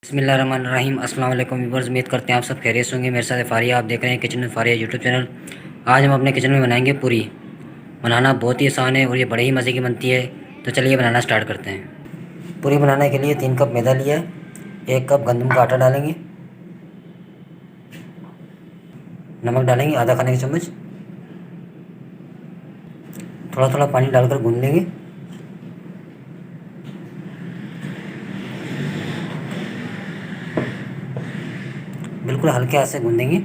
बिस्मिल्लाहिर्रहमानिर्रहीम। अस्सलाम वालेकुम व्यूअर्स, उम्मीद करते हैं आप सब खैरियत से होंगे। मेरे साथ है फारिया, आप देख रहे हैं किचन में फारिया यूट्यूब चैनल। आज हम अपने किचन में बनाएंगे पूरी। बनाना बहुत ही आसान है और ये बड़े ही मज़े की बनती है। तो चलिए बनाना स्टार्ट करते हैं। पूरी बनाने के लिए 3 कप मैदा लिया है, 1 कप गंदम का आटा डालेंगे, नमक डालेंगे आधा खाने का चम्मच, थोड़ा थोड़ा पानी डालकर गूंद लेंगे। बिल्कुल हल्के हाथ से गूंदेंगे।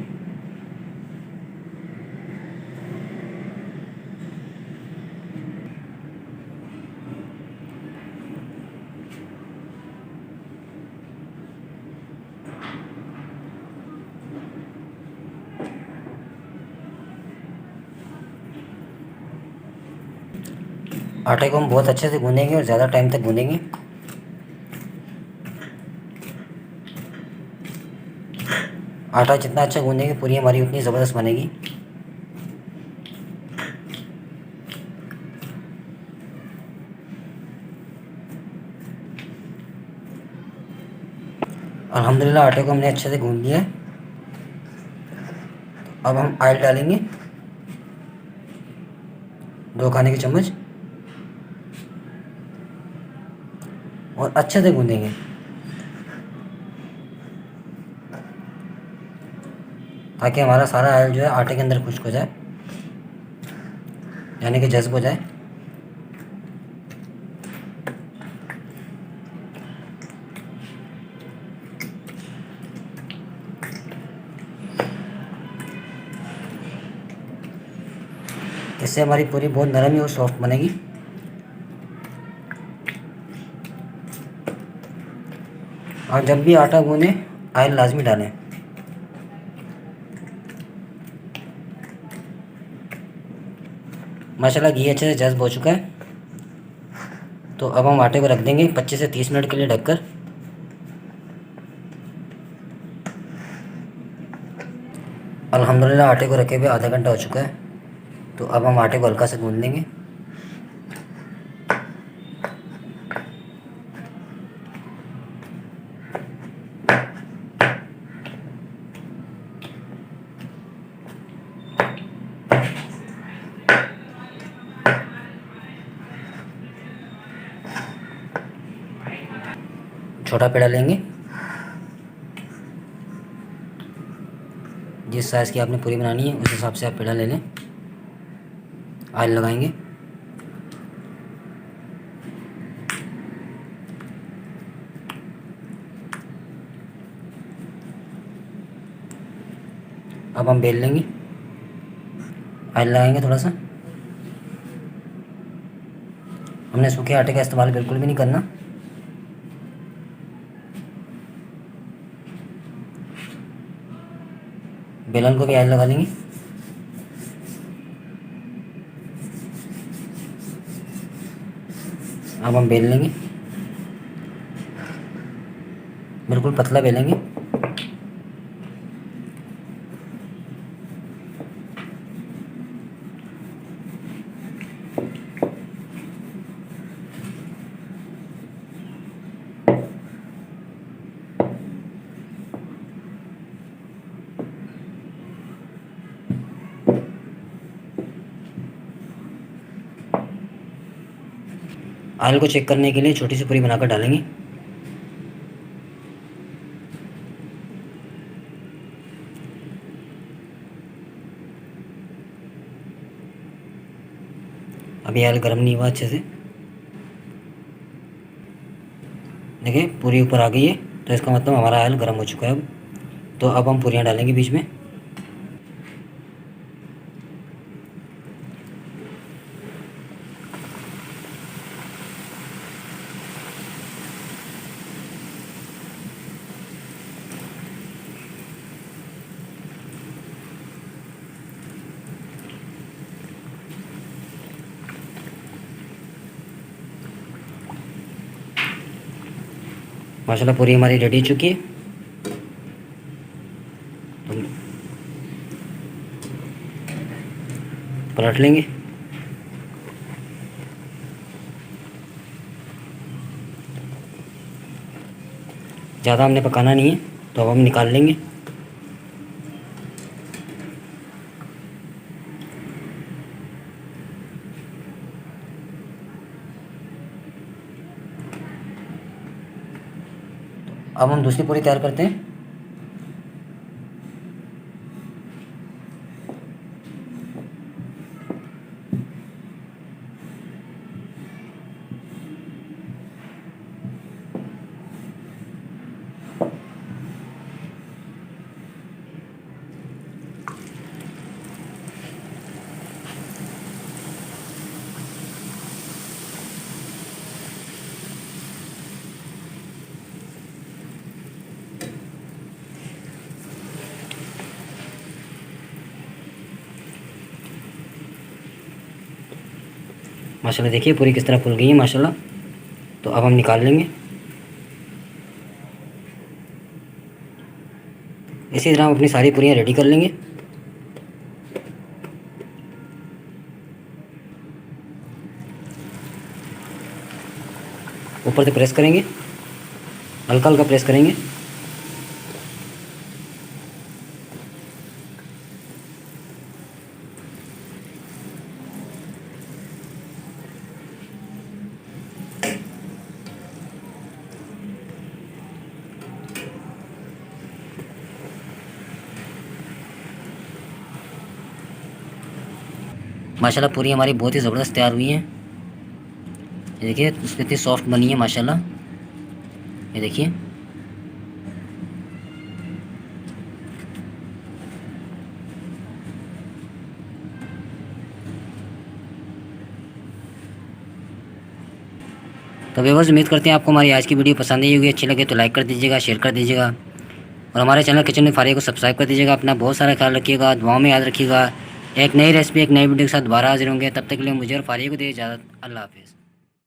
आटे को हम बहुत अच्छे से गूंदेंगे और ज़्यादा टाइम तक गूंदेंगे। आटा जितना अच्छा गूंदेंगे पूरी हमारी उतनी ज़बरदस्त बनेगी। अल्हम्दुलिल्लाह आटे को हमने अच्छे से गूंद लिया है। अब हम ऑयल डालेंगे 2 खाने के चम्मच और अच्छे से गूंदेंगे। ताकि हमारा सारा ऑयल जो है आटे के अंदर खुश्क हो जाए, यानी कि जज़्ब हो जाए। इससे हमारी पूरी बहुत नरम और सॉफ्ट बनेगी। और जब भी आटा गूंदें ऑयल लाजमी डालें। माशाल्लाह घी अच्छे से जज़्ब हो चुका है। तो अब हम आटे को रख देंगे 25 से 30 मिनट के लिए ढककर। अल्हम्दुलिल्लाह आटे को रखे हुए आधा घंटा हो चुका है। तो अब हम आटे को हल्का से गूंद लेंगे। छोटा पेड़ा लेंगे, जिस साइज़ की आपने पूरी बनानी है उस हिसाब से आप पेड़ा ले लें। ऑयल लगाएंगे। अब हम बेल लेंगे। ऑयल लगाएंगे थोड़ा सा। हमने सूखे आटे का इस्तेमाल बिल्कुल भी नहीं करना। बेलन को भी ऑयल लगा लेंगे। अब हम बेल लेंगे, बिल्कुल पतला बेलेंगे। ऑयल को चेक करने के लिए छोटी सी पूरी बनाकर डालेंगे। अभी ऑयल गर्म नहीं हुआ अच्छे से। देखिए पूरी ऊपर आ गई है, तो इसका मतलब हमारा ऑयल गर्म हो चुका है अब। तो अब हम पूरियाँ डालेंगे बीच में। माशाल्लाह पूरी हमारी रेडी हो चुकी है। तो पलट लेंगे। ज़्यादा हमने पकाना नहीं है, तो अब हम निकाल लेंगे। अब हम दूसरी पूरी तैयार करते हैं। माशाल्लाह देखिए पूरी किस तरह फूल गई है माशाल्लाह। तो अब हम निकाल लेंगे। इसी तरह हम अपनी सारी पूरियाँ रेडी कर लेंगे। ऊपर से प्रेस करेंगे, हल्का हल्का प्रेस करेंगे। माशाल्लाह पूरी हमारी बहुत ही ज़बरदस्त तैयार हुई हैं। ये देखिए कितनी सॉफ्ट बनी है माशाल्लाह। ये देखिए तो व्यूअर्स उम्मीद करते हैं आपको हमारी आज की वीडियो पसंद आई होगी। अच्छी लगे तो लाइक कर दीजिएगा, शेयर कर दीजिएगा और हमारे चैनल किचन विद फारिया को सब्सक्राइब कर दीजिएगा। अपना बहुत सारा ख्याल रखिएगा, दुआओं में याद रखिएगा। एक नई रेसिपी एक नई वीडियो के साथ दोबारा हाजिर होंगे। तब तक के लिए मुझे और फारिया को दे इजाज़त। अल्लाह हाफिज़।